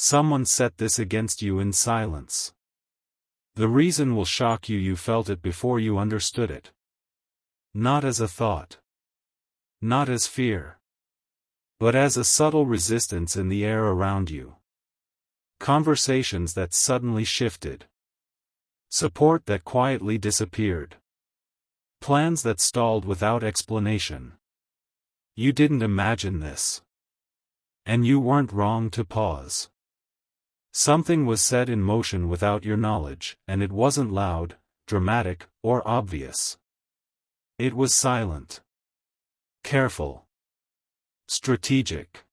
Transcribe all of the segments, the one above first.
Someone set this against you in silence. The reason will shock you. You felt it before you understood it. Not as a thought. Not as fear. But as a subtle resistance in the air around you. Conversations that suddenly shifted. Support that quietly disappeared. Plans that stalled without explanation. You didn't imagine this. And you weren't wrong to pause. Something was set in motion without your knowledge, and it wasn't loud, dramatic, or obvious. It was silent. Careful. Strategic.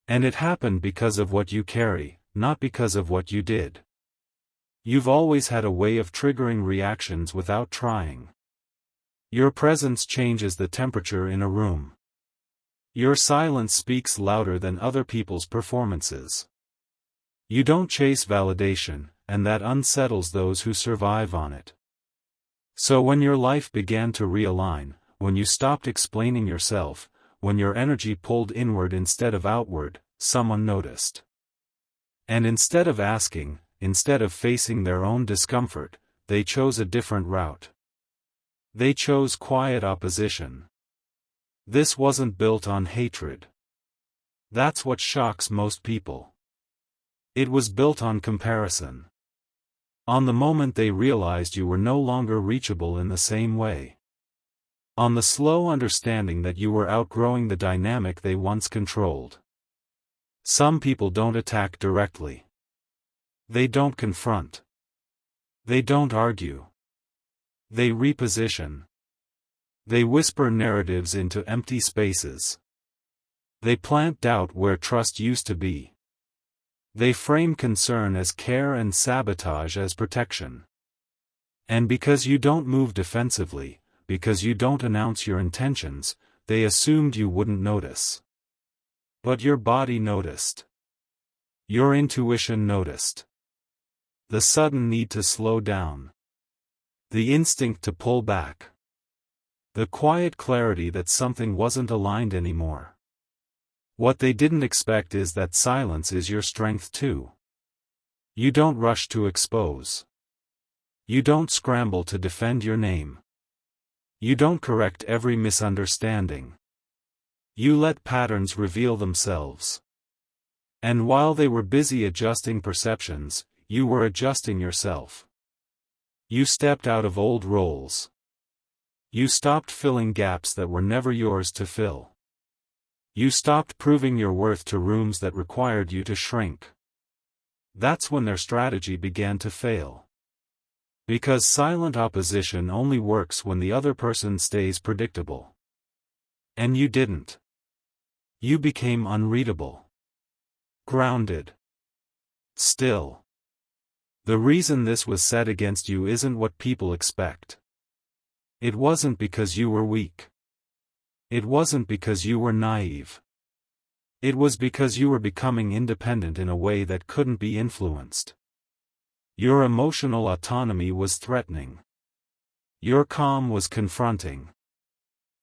And it happened because of what you carry, not because of what you did. You've always had a way of triggering reactions without trying. Your presence changes the temperature in a room. Your silence speaks louder than other people's performances. You don't chase validation, and that unsettles those who survive on it. So when your life began to realign, when you stopped explaining yourself, when your energy pulled inward instead of outward, someone noticed. And instead of asking, instead of facing their own discomfort, they chose a different route. They chose quiet opposition. This wasn't built on hatred. That's what shocks most people. It was built on comparison. On the moment they realized you were no longer reachable in the same way. On the slow understanding that you were outgrowing the dynamic they once controlled. Some people don't attack directly. They don't confront. They don't argue. They reposition. They whisper narratives into empty spaces. They plant doubt where trust used to be. They frame concern as care and sabotage as protection. And because you don't move defensively, because you don't announce your intentions, they assumed you wouldn't notice. But your body noticed. Your intuition noticed. The sudden need to slow down. The instinct to pull back. The quiet clarity that something wasn't aligned anymore. What they didn't expect is that silence is your strength too. You don't rush to expose. You don't scramble to defend your name. You don't correct every misunderstanding. You let patterns reveal themselves. And while they were busy adjusting perceptions, you were adjusting yourself. You stepped out of old roles. You stopped filling gaps that were never yours to fill. You stopped proving your worth to rooms that required you to shrink. That's when their strategy began to fail. Because silent opposition only works when the other person stays predictable. And you didn't. You became unreadable. Grounded. Still. The reason this was set against you isn't what people expect. It wasn't because you were weak. It wasn't because you were naive. It was because you were becoming independent in a way that couldn't be influenced. Your emotional autonomy was threatening. Your calm was confronting.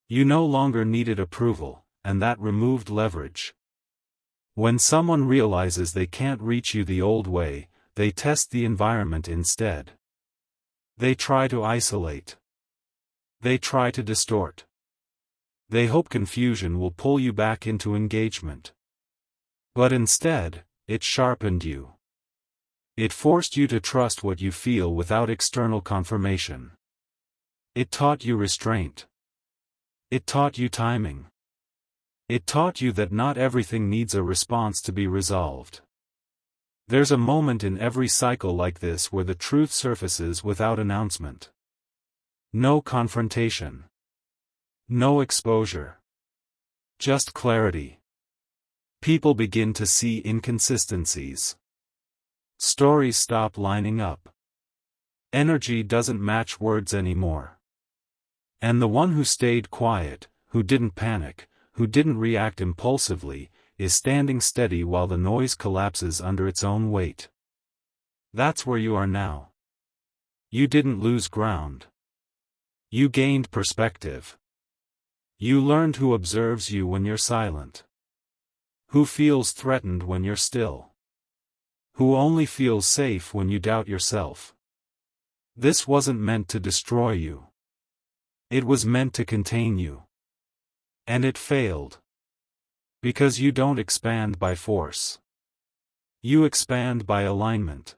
You no longer needed approval, and that removed leverage. When someone realizes they can't reach you the old way, they test the environment instead. They try to isolate. They try to distort. They hope confusion will pull you back into engagement. But instead, it sharpened you. It forced you to trust what you feel without external confirmation. It taught you restraint. It taught you timing. It taught you that not everything needs a response to be resolved. There's a moment in every cycle like this where the truth surfaces without announcement. No confrontation. No exposure. Just clarity. People begin to see inconsistencies. Stories stop lining up. Energy doesn't match words anymore. And the one who stayed quiet, who didn't panic, who didn't react impulsively, is standing steady while the noise collapses under its own weight. That's where you are now. You didn't lose ground. You gained perspective. You learned who observes you when you're silent. Who feels threatened when you're still. who only feels safe when you doubt yourself. This wasn't meant to destroy you. It was meant to contain you. And it failed. Because you don't expand by force. You expand by alignment.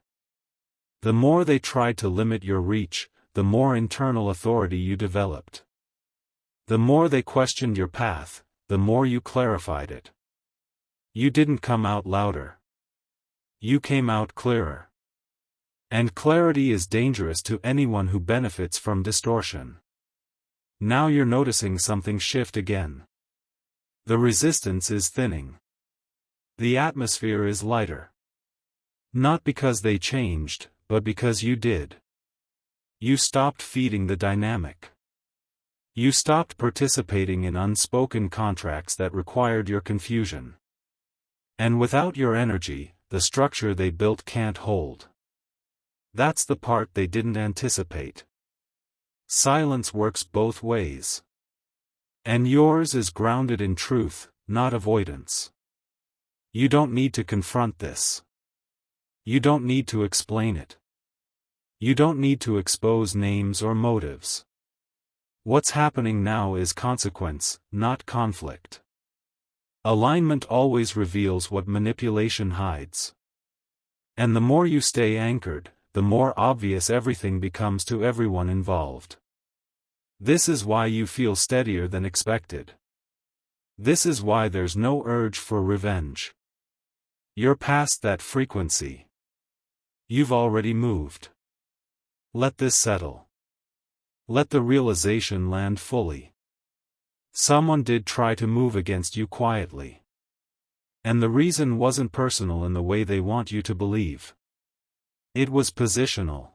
The more they tried to limit your reach, the more internal authority you developed. The more they questioned your path, the more you clarified it. You didn't come out louder. You came out clearer. And clarity is dangerous to anyone who benefits from distortion. Now you're noticing something shift again. The resistance is thinning. The atmosphere is lighter. Not because they changed, but because you did. You stopped feeding the dynamic. You stopped participating in unspoken contracts that required your confusion. And without your energy, the structure they built can't hold. That's the part they didn't anticipate. Silence works both ways. And yours is grounded in truth, not avoidance. You don't need to confront this. You don't need to explain it. You don't need to expose names or motives. What's happening now is consequence, not conflict. Alignment always reveals what manipulation hides. And the more you stay anchored, the more obvious everything becomes to everyone involved. This is why you feel steadier than expected. This is why there's no urge for revenge. You're past that frequency. You've already moved. Let this settle. Let the realization land fully. Someone did try to move against you quietly. And the reason wasn't personal in the way they want you to believe. It was positional.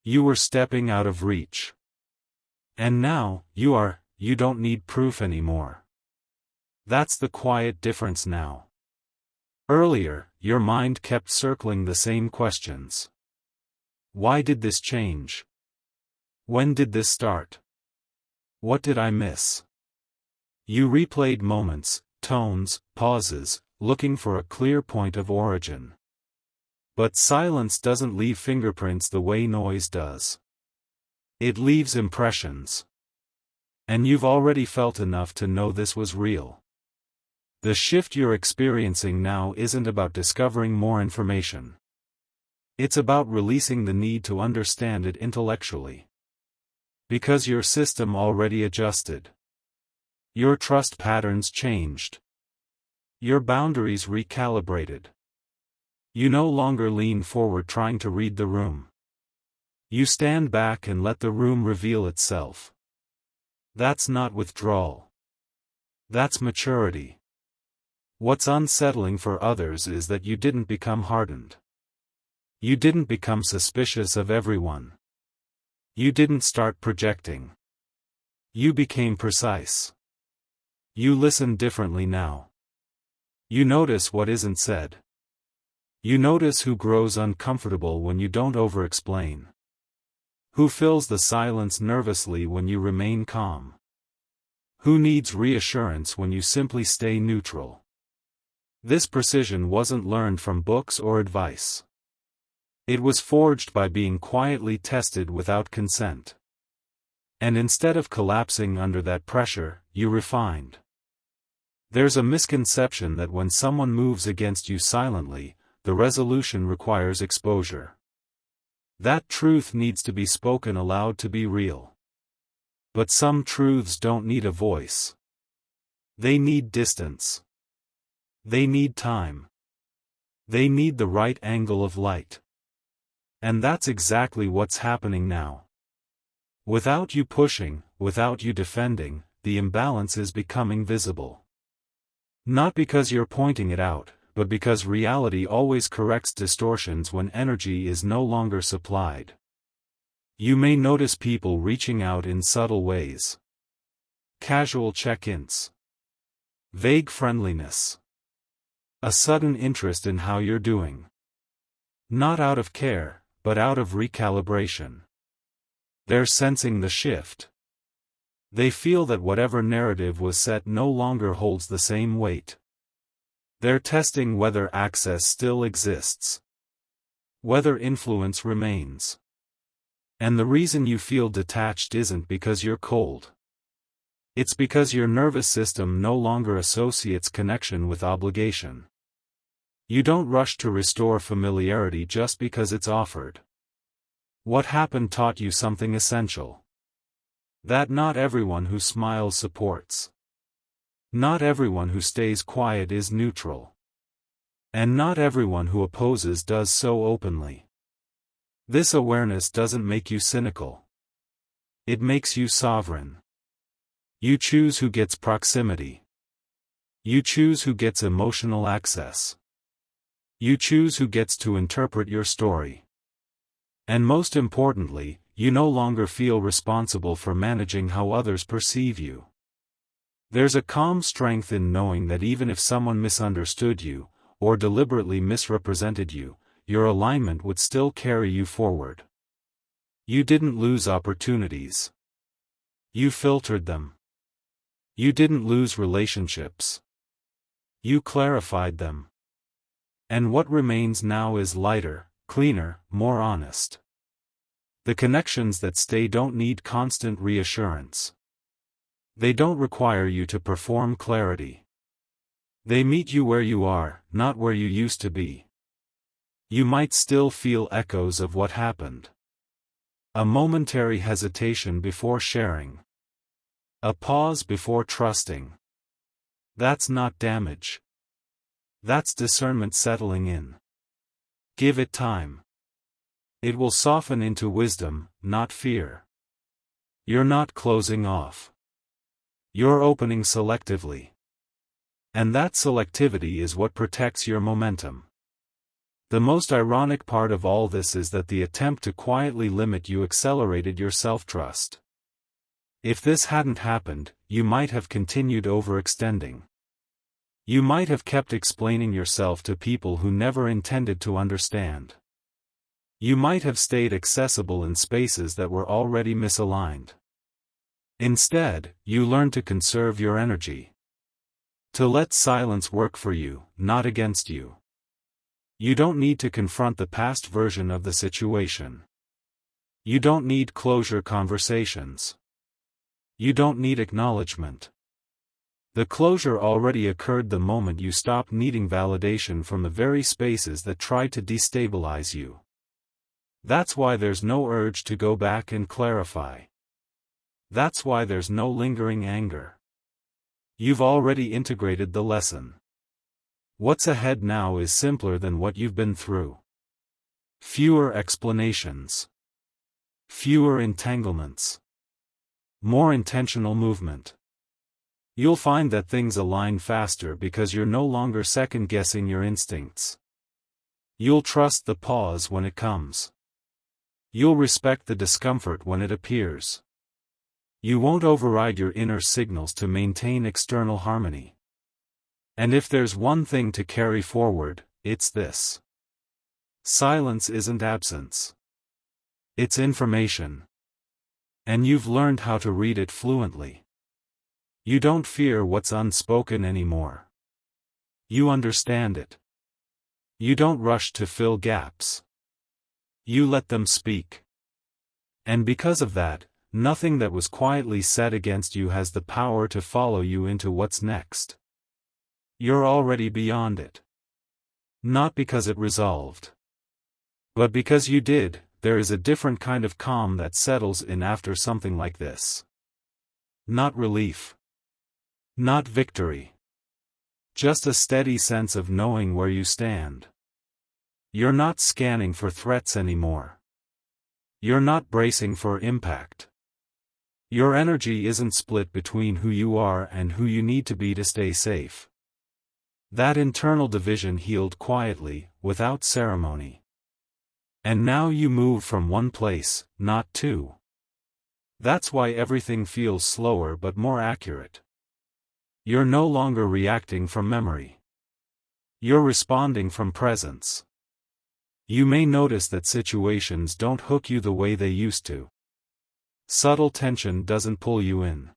You were stepping out of reach. And now, you don't need proof anymore. That's the quiet difference now. Earlier, your mind kept circling the same questions. Why did this change? When did this start? What did I miss? You replayed moments, tones, pauses, looking for a clear point of origin. But silence doesn't leave fingerprints the way noise does. It leaves impressions. And you've already felt enough to know this was real. The shift you're experiencing now isn't about discovering more information. It's about releasing the need to understand it intellectually. Because your system already adjusted. Your trust patterns changed. Your boundaries recalibrated. You no longer lean forward trying to read the room. You stand back and let the room reveal itself. That's not withdrawal. That's maturity. What's unsettling for others is that you didn't become hardened. You didn't become suspicious of everyone. You didn't start projecting. You became precise. You listen differently now. You notice what isn't said. You notice who grows uncomfortable when you don't over-explain. Who fills the silence nervously when you remain calm. Who needs reassurance when you simply stay neutral. This precision wasn't learned from books or advice. It was forged by being quietly tested without consent. And instead of collapsing under that pressure, you refined. There's a misconception that when someone moves against you silently, the resolution requires exposure. That truth needs to be spoken aloud to be real. But some truths don't need a voice. They need distance. They need time. They need the right angle of light. And that's exactly what's happening now. Without you pushing, without you defending, the imbalance is becoming visible. Not because you're pointing it out, but because reality always corrects distortions when energy is no longer supplied. You may notice people reaching out in subtle ways. Casual check-ins. Vague friendliness. A sudden interest in how you're doing. Not out of care, but out of recalibration. They're sensing the shift. They feel that whatever narrative was set no longer holds the same weight. They're testing whether access still exists. whether influence remains. And the reason you feel detached isn't because you're cold. It's because your nervous system no longer associates connection with obligation. You don't rush to restore familiarity just because it's offered. What happened taught you something essential. That not everyone who smiles supports. Not everyone who stays quiet is neutral. And not everyone who opposes does so openly. This awareness doesn't make you cynical. It makes you sovereign. You choose who gets proximity. You choose who gets emotional access. You choose who gets to interpret your story. And most importantly, you no longer feel responsible for managing how others perceive you. There's a calm strength in knowing that even if someone misunderstood you, or deliberately misrepresented you, your alignment would still carry you forward. You didn't lose opportunities. You filtered them. You didn't lose relationships. You clarified them. And what remains now is lighter, cleaner, more honest. The connections that stay don't need constant reassurance. They don't require you to perform clarity. They meet you where you are, not where you used to be. You might still feel echoes of what happened. A momentary hesitation before sharing. A pause before trusting. That's not damage. That's discernment settling in. Give it time. It will soften into wisdom, not fear. You're not closing off. You're opening selectively. And that selectivity is what protects your momentum. The most ironic part of all this is that the attempt to quietly limit you accelerated your self-trust. If this hadn't happened, you might have continued overextending. You might have kept explaining yourself to people who never intended to understand. You might have stayed accessible in spaces that were already misaligned. Instead, you learned to conserve your energy. To let silence work for you, not against you. You don't need to confront the past version of the situation. You don't need closure conversations. You don't need acknowledgement. The closure already occurred the moment you stopped needing validation from the very spaces that tried to destabilize you. That's why there's no urge to go back and clarify. That's why there's no lingering anger. You've already integrated the lesson. What's ahead now is simpler than what you've been through. Fewer explanations. Fewer entanglements. More intentional movement. You'll find that things align faster because you're no longer second-guessing your instincts. You'll trust the pause when it comes. You'll respect the discomfort when it appears. You won't override your inner signals to maintain external harmony. And if there's one thing to carry forward, it's this. Silence isn't absence. It's information. And you've learned how to read it fluently. You don't fear what's unspoken anymore. You understand it. You don't rush to fill gaps. You let them speak. And because of that, nothing that was quietly said against you has the power to follow you into what's next. You're already beyond it. Not because it resolved. But because you did, there is a different kind of calm that settles in after something like this. Not relief. Not victory. Just a steady sense of knowing where you stand. You're not scanning for threats anymore. You're not bracing for impact. Your energy isn't split between who you are and who you need to be to stay safe. That internal division healed quietly, without ceremony. And now you move from one place, not two. That's why everything feels slower but more accurate. You're no longer reacting from memory. You're responding from presence. You may notice that situations don't hook you the way they used to. Subtle tension doesn't pull you in.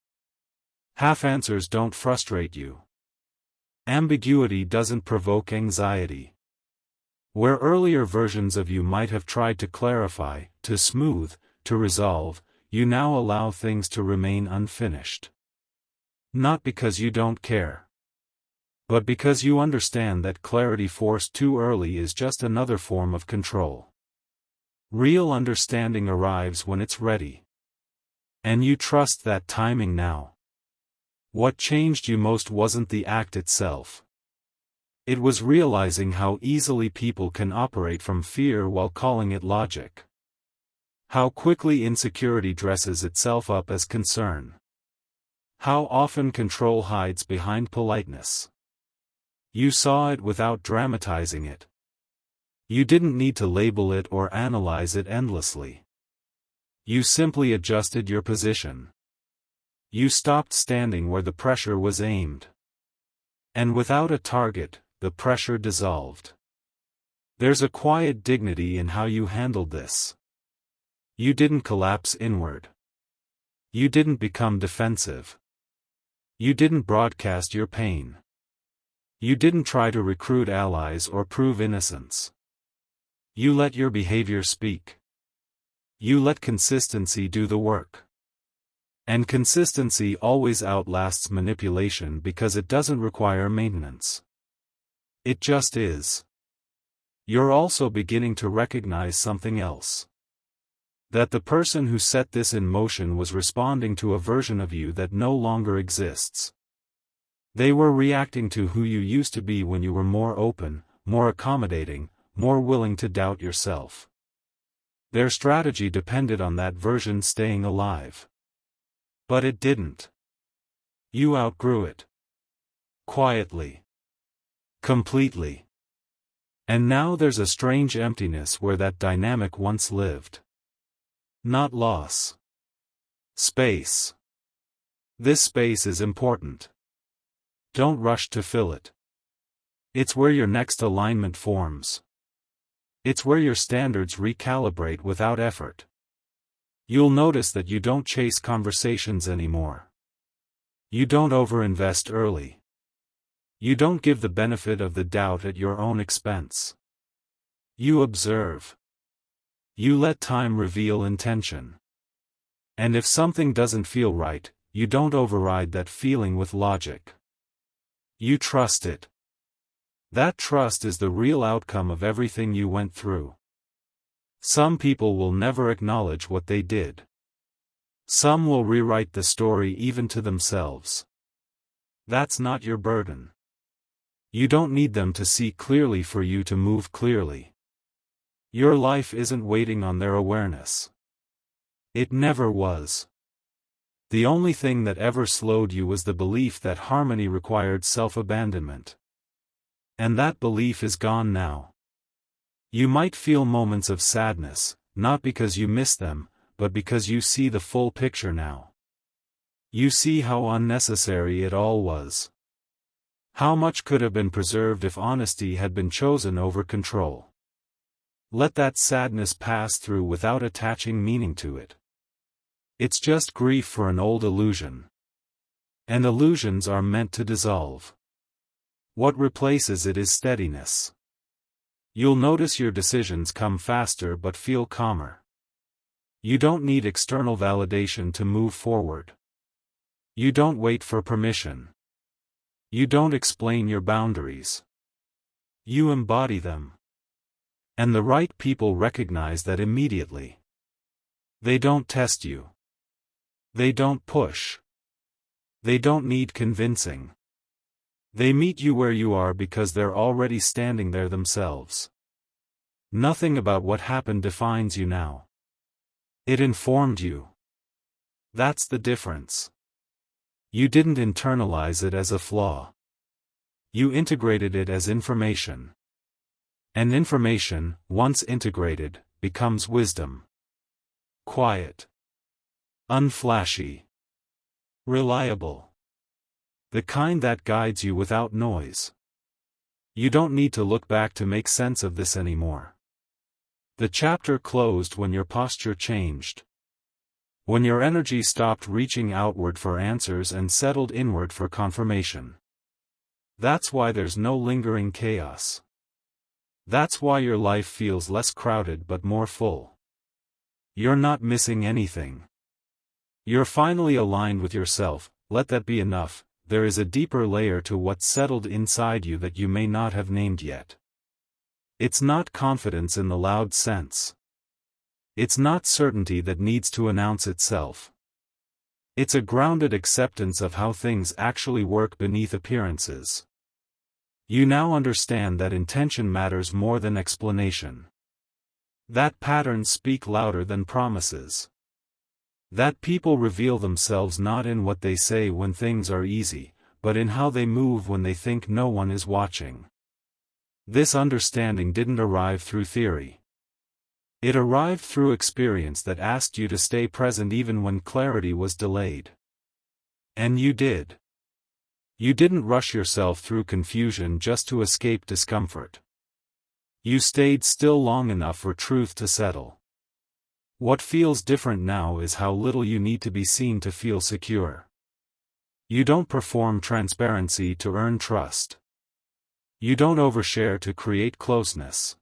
Half answers don't frustrate you. Ambiguity doesn't provoke anxiety. Where earlier versions of you might have tried to clarify, to smooth, to resolve, you now allow things to remain unfinished. Not because you don't care, but because you understand that clarity forced too early is just another form of control. Real understanding arrives when it's ready. And you trust that timing now. What changed you most wasn't the act itself. It was realizing how easily people can operate from fear while calling it logic. How quickly insecurity dresses itself up as concern. How often control hides behind politeness. You saw it without dramatizing it. You didn't need to label it or analyze it endlessly. You simply adjusted your position. You stopped standing where the pressure was aimed. And without a target, the pressure dissolved. There's a quiet dignity in how you handled this. You didn't collapse inward. You didn't become defensive. You didn't broadcast your pain. You didn't try to recruit allies or prove innocence. You let your behavior speak. You let consistency do the work. And consistency always outlasts manipulation because it doesn't require maintenance. It just is. You're also beginning to recognize something else. That the person who set this in motion was responding to a version of you that no longer exists. They were reacting to who you used to be when you were more open, more accommodating, more willing to doubt yourself. Their strategy depended on that version staying alive. But it didn't. You outgrew it. Quietly. Completely. And now there's a strange emptiness where that dynamic once lived. Not loss. Space. This space is important. Don't rush to fill it. It's where your next alignment forms. It's where your standards recalibrate without effort. You'll notice that you don't chase conversations anymore. You don't overinvest early. You don't give the benefit of the doubt at your own expense. You observe. You let time reveal intention. And if something doesn't feel right, you don't override that feeling with logic. You trust it. That trust is the real outcome of everything you went through. Some people will never acknowledge what they did. Some will rewrite the story even to themselves. That's not your burden. You don't need them to see clearly for you to move clearly. Your life isn't waiting on their awareness. It never was. The only thing that ever slowed you was the belief that harmony required self-abandonment. And that belief is gone now. You might feel moments of sadness, not because you miss them, but because you see the full picture now. You see how unnecessary it all was. How much could have been preserved if honesty had been chosen over control. Let that sadness pass through without attaching meaning to it. It's just grief for an old illusion. And illusions are meant to dissolve. What replaces it is steadiness. You'll notice your decisions come faster but feel calmer. You don't need external validation to move forward. You don't wait for permission. You don't explain your boundaries. You embody them. And the right people recognize that immediately. They don't test you. They don't push. They don't need convincing. They meet you where you are because they're already standing there themselves. Nothing about what happened defines you now. It informed you. That's the difference. You didn't internalize it as a flaw. You integrated it as information. And information, once integrated, becomes wisdom. Quiet. Unflashy. Reliable. The kind that guides you without noise. You don't need to look back to make sense of this anymore. The chapter closed when your posture changed. When your energy stopped reaching outward for answers and settled inward for confirmation. That's why there's no lingering chaos. That's why your life feels less crowded but more full. You're not missing anything. You're finally aligned with yourself. Let that be enough. There is a deeper layer to what's settled inside you that you may not have named yet. It's not confidence in the loud sense. It's not certainty that needs to announce itself. It's a grounded acceptance of how things actually work beneath appearances. You now understand that intention matters more than explanation. That patterns speak louder than promises. That people reveal themselves not in what they say when things are easy, but in how they move when they think no one is watching. This understanding didn't arrive through theory. It arrived through experience that asked you to stay present even when clarity was delayed. And you did. You didn't rush yourself through confusion just to escape discomfort. You stayed still long enough for truth to settle. What feels different now is how little you need to be seen to feel secure. You don't perform transparency to earn trust. You don't overshare to create closeness.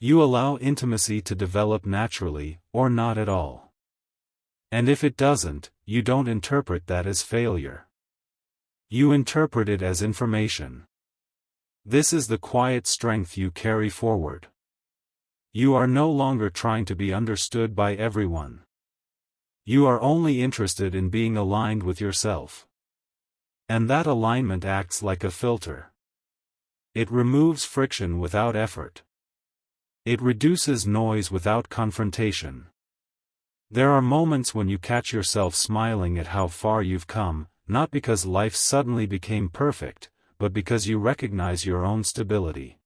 You allow intimacy to develop naturally, or not at all. And if it doesn't, you don't interpret that as failure. You interpret it as information. This is the quiet strength you carry forward. You are no longer trying to be understood by everyone. You are only interested in being aligned with yourself. And that alignment acts like a filter. It removes friction without effort. It reduces noise without confrontation. There are moments when you catch yourself smiling at how far you've come, not because life suddenly became perfect, but because you recognize your own stability.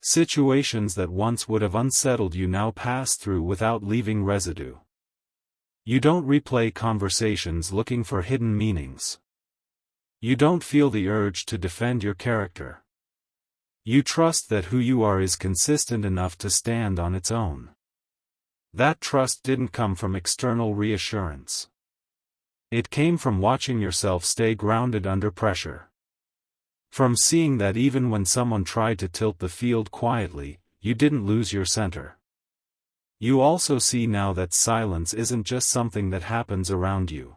Situations that once would have unsettled you now pass through without leaving residue. You don't replay conversations looking for hidden meanings. You don't feel the urge to defend your character. You trust that who you are is consistent enough to stand on its own. That trust didn't come from external reassurance. It came from watching yourself stay grounded under pressure. From seeing that even when someone tried to tilt the field quietly, you didn't lose your center. You also see now that silence isn't just something that happens around you.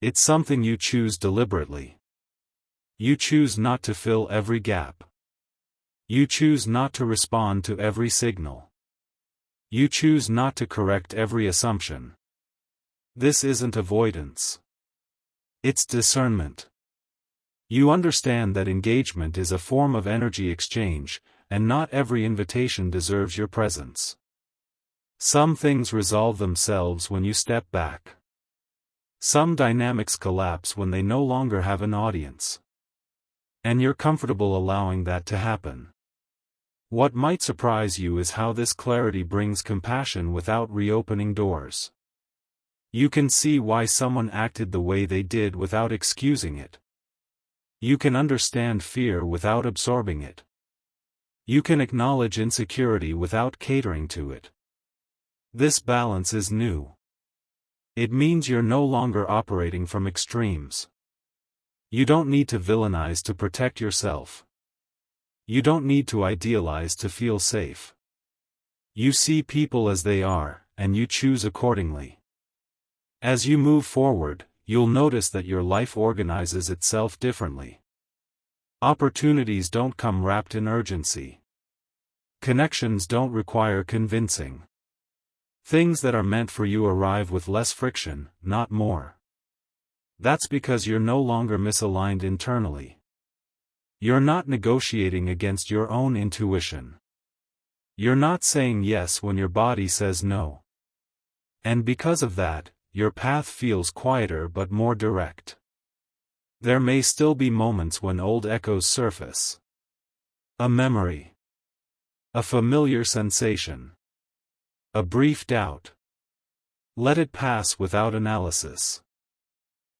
It's something you choose deliberately. You choose not to fill every gap. You choose not to respond to every signal. You choose not to correct every assumption. This isn't avoidance. It's discernment. You understand that engagement is a form of energy exchange, and not every invitation deserves your presence. Some things resolve themselves when you step back. Some dynamics collapse when they no longer have an audience. And you're comfortable allowing that to happen. What might surprise you is how this clarity brings compassion without reopening doors. You can see why someone acted the way they did without excusing it. You can understand fear without absorbing it. You can acknowledge insecurity without catering to it. This balance is new. It means you're no longer operating from extremes. You don't need to villainize to protect yourself. You don't need to idealize to feel safe. You see people as they are, and you choose accordingly. As you move forward, you'll notice that your life organizes itself differently. Opportunities don't come wrapped in urgency. Connections don't require convincing. Things that are meant for you arrive with less friction, not more. That's because you're no longer misaligned internally. You're not negotiating against your own intuition. You're not saying yes when your body says no. And because of that, your path feels quieter but more direct. There may still be moments when old echoes surface. A memory. A familiar sensation. A brief doubt. Let it pass without analysis.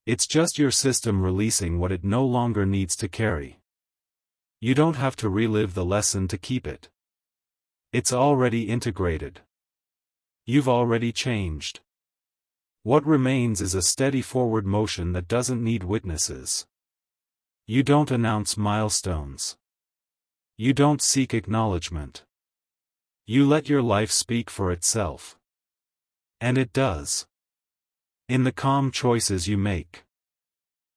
It's just your system releasing what it no longer needs to carry. You don't have to relive the lesson to keep it. It's already integrated. You've already changed. What remains is a steady forward motion that doesn't need witnesses. You don't announce milestones. You don't seek acknowledgement. You let your life speak for itself. And it does. In the calm choices you make.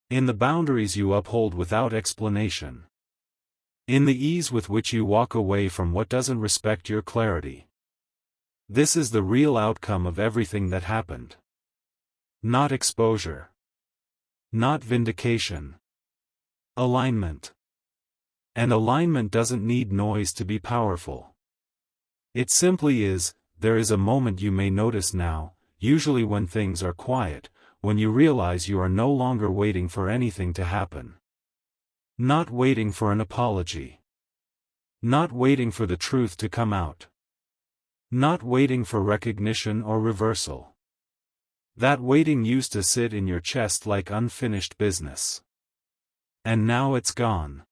In the boundaries you uphold without explanation. In the ease with which you walk away from what doesn't respect your clarity. This is the real outcome of everything that happened. Not exposure. Not vindication. Alignment. And alignment doesn't need noise to be powerful. It simply is. There is a moment you may notice now, usually when things are quiet, when you realize you are no longer waiting for anything to happen. Not waiting for an apology. Not waiting for the truth to come out. Not waiting for recognition or reversal. That waiting used to sit in your chest like unfinished business. And now it's gone.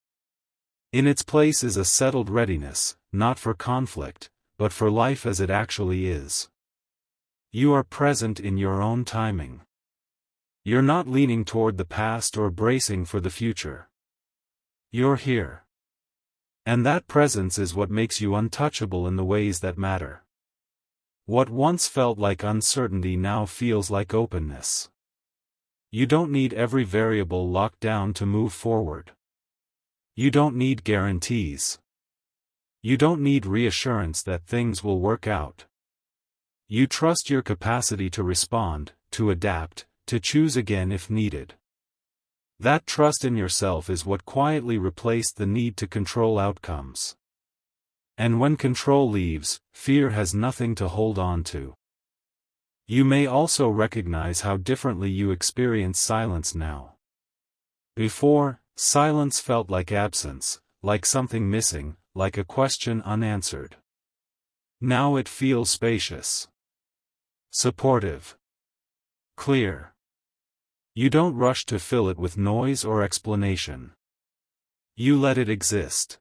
In its place is a settled readiness, not for conflict, but for life as it actually is. You are present in your own timing. You're not leaning toward the past or bracing for the future. You're here. And that presence is what makes you untouchable in the ways that matter. What once felt like uncertainty now feels like openness. You don't need every variable locked down to move forward. You don't need guarantees. You don't need reassurance that things will work out. You trust your capacity to respond, to adapt, to choose again if needed. That trust in yourself is what quietly replaced the need to control outcomes. And when control leaves, fear has nothing to hold on to. You may also recognize how differently you experience silence now. Before, silence felt like absence, like something missing, like a question unanswered. Now it feels spacious. Supportive. Clear. You don't rush to fill it with noise or explanation. You let it exist.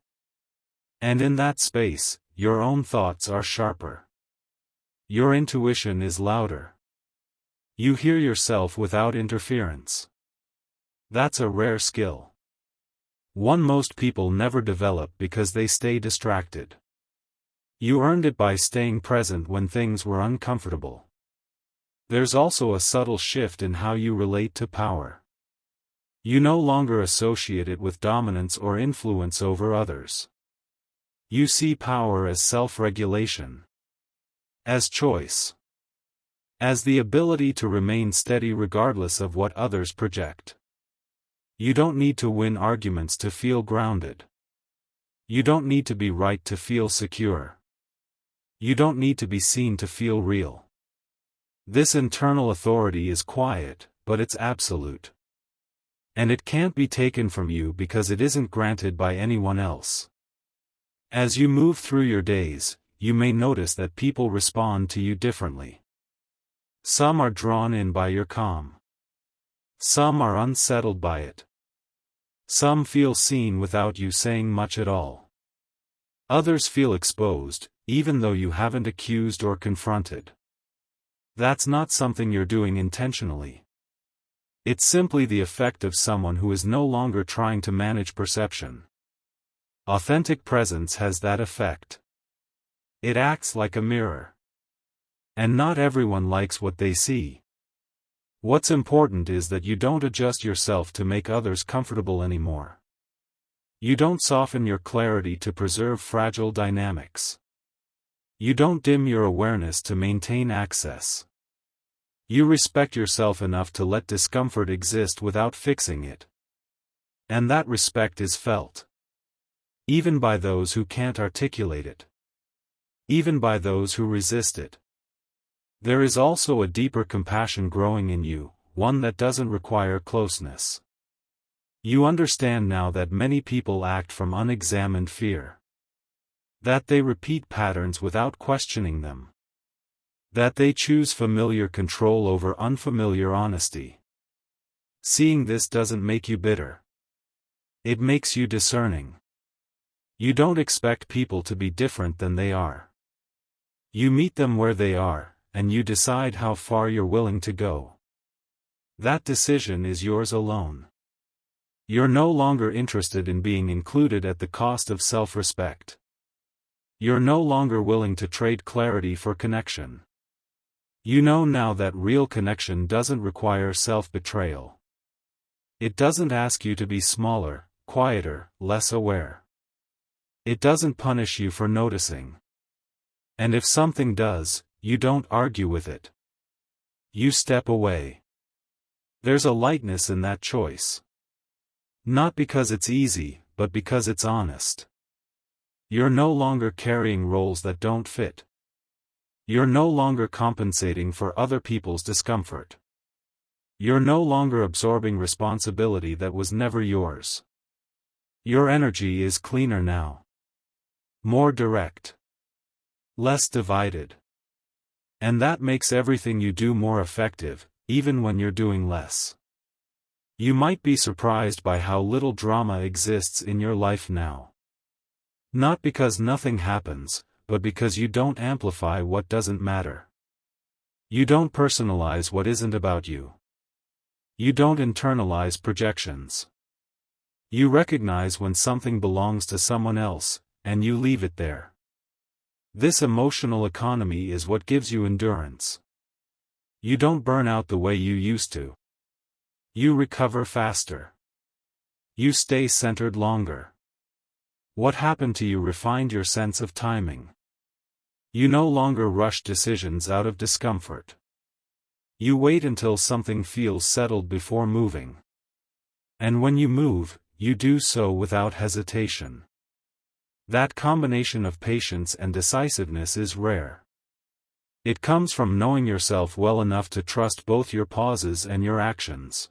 And in that space, your own thoughts are sharper. Your intuition is louder. You hear yourself without interference. That's a rare skill. One most people never develop because they stay distracted. You earned it by staying present when things were uncomfortable. There's also a subtle shift in how you relate to power. You no longer associate it with dominance or influence over others. You see power as self-regulation. As choice. As the ability to remain steady regardless of what others project. You don't need to win arguments to feel grounded. You don't need to be right to feel secure. You don't need to be seen to feel real. This internal authority is quiet, but it's absolute. And it can't be taken from you because it isn't granted by anyone else. As you move through your days, you may notice that people respond to you differently. Some are drawn in by your calm. Some are unsettled by it. Some feel seen without you saying much at all. Others feel exposed, even though you haven't accused or confronted. That's not something you're doing intentionally. It's simply the effect of someone who is no longer trying to manage perception. Authentic presence has that effect. It acts like a mirror. And not everyone likes what they see. What's important is that you don't adjust yourself to make others comfortable anymore. You don't soften your clarity to preserve fragile dynamics. You don't dim your awareness to maintain access. You respect yourself enough to let discomfort exist without fixing it. And that respect is felt. Even by those who can't articulate it. Even by those who resist it. There is also a deeper compassion growing in you, one that doesn't require closeness. You understand now that many people act from unexamined fear. That they repeat patterns without questioning them. That they choose familiar control over unfamiliar honesty. Seeing this doesn't make you bitter. It makes you discerning. You don't expect people to be different than they are. You meet them where they are, and you decide how far you're willing to go. That decision is yours alone. You're no longer interested in being included at the cost of self-respect. You're no longer willing to trade clarity for connection. You know now that real connection doesn't require self-betrayal. It doesn't ask you to be smaller, quieter, less aware. It doesn't punish you for noticing. And if something does, you don't argue with it. You step away. There's a lightness in that choice. Not because it's easy, but because it's honest. You're no longer carrying roles that don't fit. You're no longer compensating for other people's discomfort. You're no longer absorbing responsibility that was never yours. Your energy is cleaner now. More direct. Less divided. And that makes everything you do more effective, even when you're doing less. You might be surprised by how little drama exists in your life now. Not because nothing happens, but because you don't amplify what doesn't matter. You don't personalize what isn't about you. You don't internalize projections. You recognize when something belongs to someone else, and you leave it there. This emotional economy is what gives you endurance. You don't burn out the way you used to. You recover faster. You stay centered longer. What happened to you refined your sense of timing. You no longer rush decisions out of discomfort. You wait until something feels settled before moving. And when you move, you do so without hesitation. That combination of patience and decisiveness is rare. It comes from knowing yourself well enough to trust both your pauses and your actions.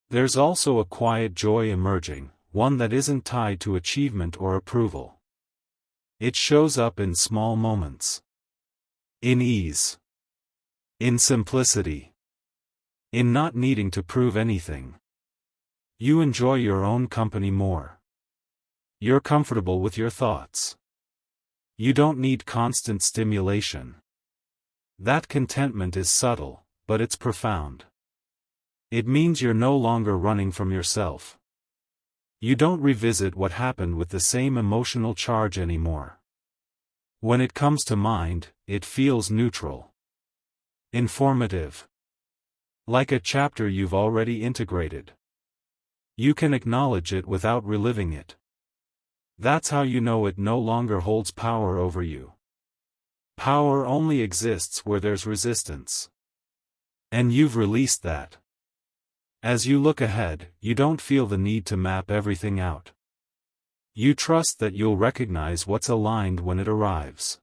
There's also a quiet joy emerging, one that isn't tied to achievement or approval. It shows up in small moments. In ease. In simplicity. In not needing to prove anything. You enjoy your own company more. You're comfortable with your thoughts. You don't need constant stimulation. That contentment is subtle, but it's profound. It means you're no longer running from yourself. You don't revisit what happened with the same emotional charge anymore. When it comes to mind, it feels neutral. Informative. Like a chapter you've already integrated. You can acknowledge it without reliving it. That's how you know it no longer holds power over you. Power only exists where there's resistance. And you've released that. As you look ahead, you don't feel the need to map everything out. You trust that you'll recognize what's aligned when it arrives.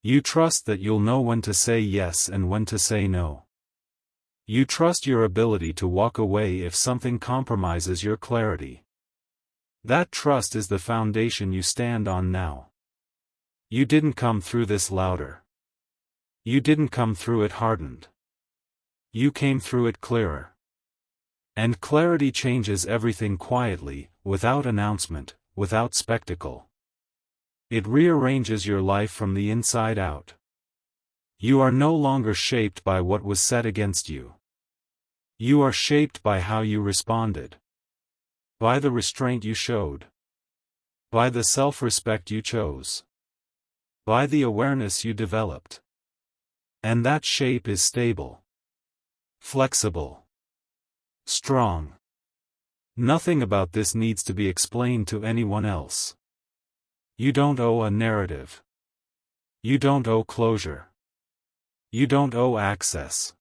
You trust that you'll know when to say yes and when to say no. You trust your ability to walk away if something compromises your clarity. That trust is the foundation you stand on now. You didn't come through this louder. You didn't come through it hardened. You came through it clearer. And clarity changes everything quietly, without announcement, without spectacle. It rearranges your life from the inside out. You are no longer shaped by what was said against you. You are shaped by how you responded. By the restraint you showed. By the self-respect you chose. By the awareness you developed. And that shape is stable. Flexible. Strong. Nothing about this needs to be explained to anyone else. You don't owe a narrative. You don't owe closure. You don't owe access.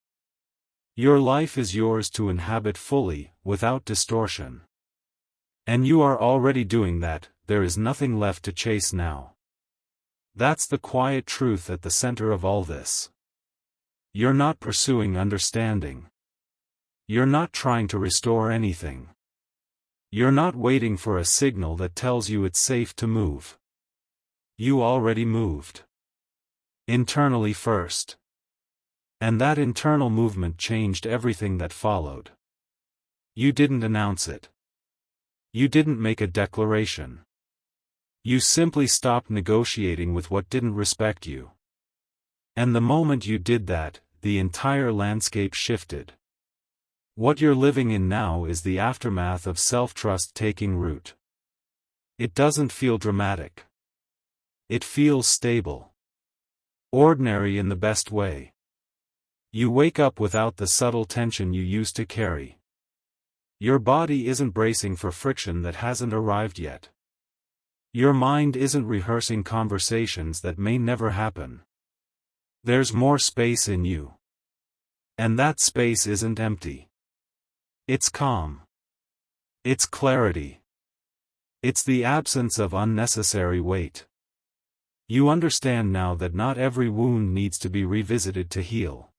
Your life is yours to inhabit fully, without distortion. And you are already doing that, there is nothing left to chase now. That's the quiet truth at the center of all this. You're not pursuing understanding. You're not trying to restore anything. You're not waiting for a signal that tells you it's safe to move. You already moved. Internally first. And that internal movement changed everything that followed. You didn't announce it. You didn't make a declaration. You simply stopped negotiating with what didn't respect you. And the moment you did that, the entire landscape shifted. What you're living in now is the aftermath of self-trust taking root. It doesn't feel dramatic. It feels stable. Ordinary in the best way. You wake up without the subtle tension you used to carry. Your body isn't bracing for friction that hasn't arrived yet. Your mind isn't rehearsing conversations that may never happen. There's more space in you. And that space isn't empty. It's calm. It's clarity. It's the absence of unnecessary weight. You understand now that not every wound needs to be revisited to heal.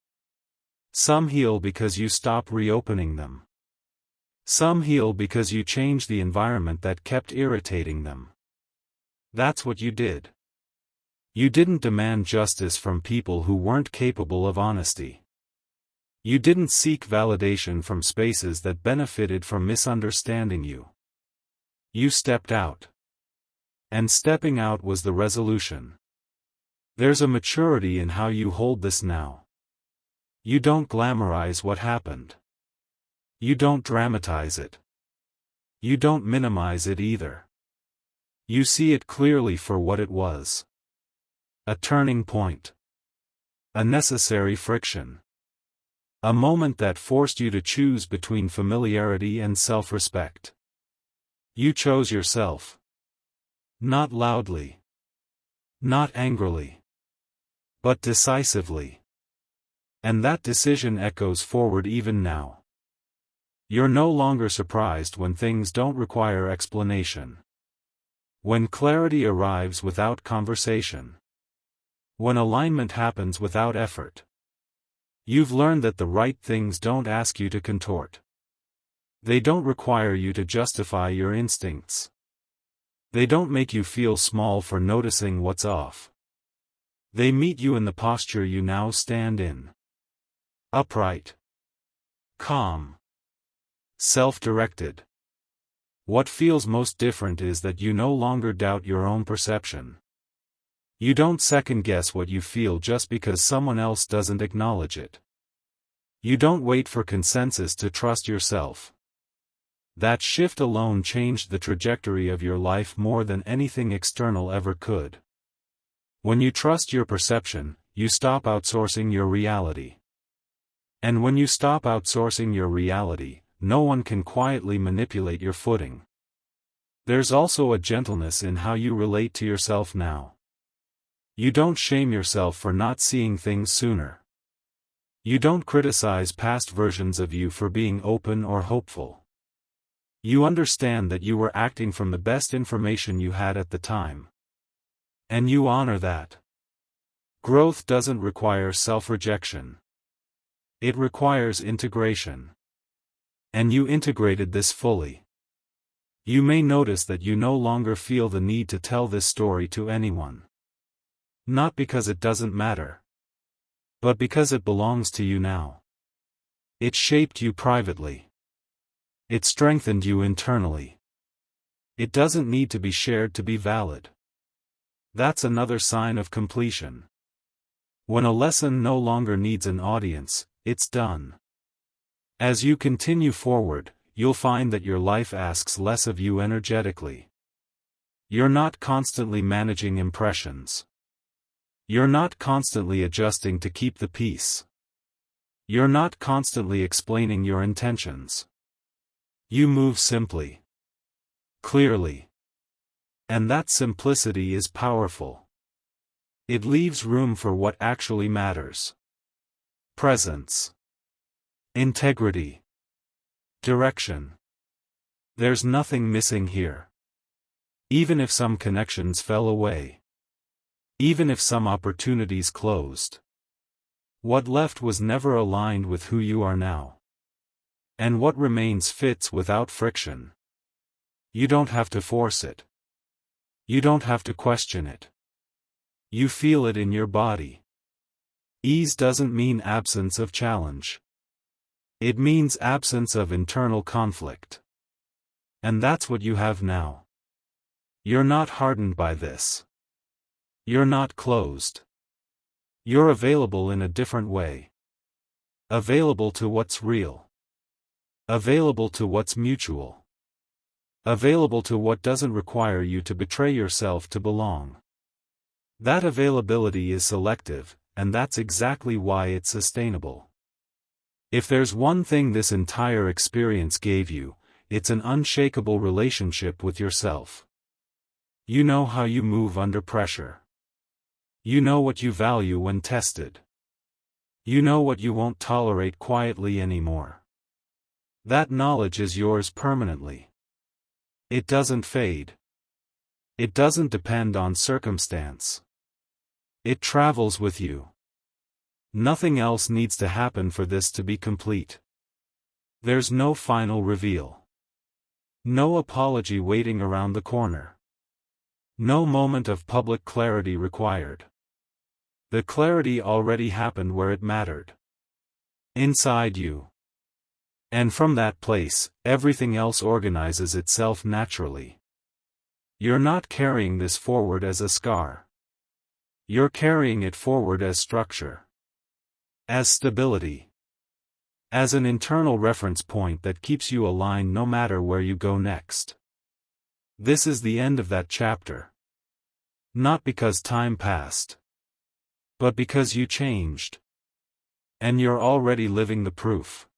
Some heal because you stop reopening them. Some heal because you change the environment that kept irritating them. That's what you did. You didn't demand justice from people who weren't capable of honesty. You didn't seek validation from spaces that benefited from misunderstanding you. You stepped out. And stepping out was the resolution. There's a maturity in how you hold this now. You don't glamorize what happened. You don't dramatize it. You don't minimize it either. You see it clearly for what it was. A turning point. A necessary friction. A moment that forced you to choose between familiarity and self-respect. You chose yourself. Not loudly. Not angrily. But decisively. And that decision echoes forward even now. You're no longer surprised when things don't require explanation. When clarity arrives without conversation. When alignment happens without effort. You've learned that the right things don't ask you to contort. They don't require you to justify your instincts. They don't make you feel small for noticing what's off. They meet you in the posture you now stand in. Upright. Calm. Self-directed. What feels most different is that you no longer doubt your own perception. You don't second-guess what you feel just because someone else doesn't acknowledge it. You don't wait for consensus to trust yourself. That shift alone changed the trajectory of your life more than anything external ever could. When you trust your perception, you stop outsourcing your reality. And when you stop outsourcing your reality, no one can quietly manipulate your footing. There's also a gentleness in how you relate to yourself now. You don't shame yourself for not seeing things sooner. You don't criticize past versions of you for being open or hopeful. You understand that you were acting from the best information you had at the time. And you honor that. Growth doesn't require self-rejection. It requires integration. And you integrated this fully. You may notice that you no longer feel the need to tell this story to anyone. Not because it doesn't matter. But because it belongs to you now. It shaped you privately. It strengthened you internally. It doesn't need to be shared to be valid. That's another sign of completion. When a lesson no longer needs an audience, it's done. As you continue forward, you'll find that your life asks less of you energetically. You're not constantly managing impressions. You're not constantly adjusting to keep the peace. You're not constantly explaining your intentions. You move simply. Clearly. And that simplicity is powerful. It leaves room for what actually matters. Presence. Integrity. Direction. There's nothing missing here. Even if some connections fell away. Even if some opportunities closed. What left was never aligned with who you are now. And what remains fits without friction. You don't have to force it. You don't have to question it. You feel it in your body. Ease doesn't mean absence of challenge. It means absence of internal conflict. And that's what you have now. You're not hardened by this. You're not closed. You're available in a different way. Available to what's real. Available to what's mutual. Available to what doesn't require you to betray yourself to belong. That availability is selective, and that's exactly why it's sustainable. If there's one thing this entire experience gave you, it's an unshakable relationship with yourself. You know how you move under pressure. You know what you value when tested. You know what you won't tolerate quietly anymore. That knowledge is yours permanently. It doesn't fade. It doesn't depend on circumstance. It travels with you. Nothing else needs to happen for this to be complete. There's no final reveal. No apology waiting around the corner. No moment of public clarity required. The clarity already happened where it mattered. Inside you. And from that place, everything else organizes itself naturally. You're not carrying this forward as a scar. You're carrying it forward as structure. As stability. As an internal reference point that keeps you aligned no matter where you go next. This is the end of that chapter. Not because time passed. But because you changed. And you're already living the proof.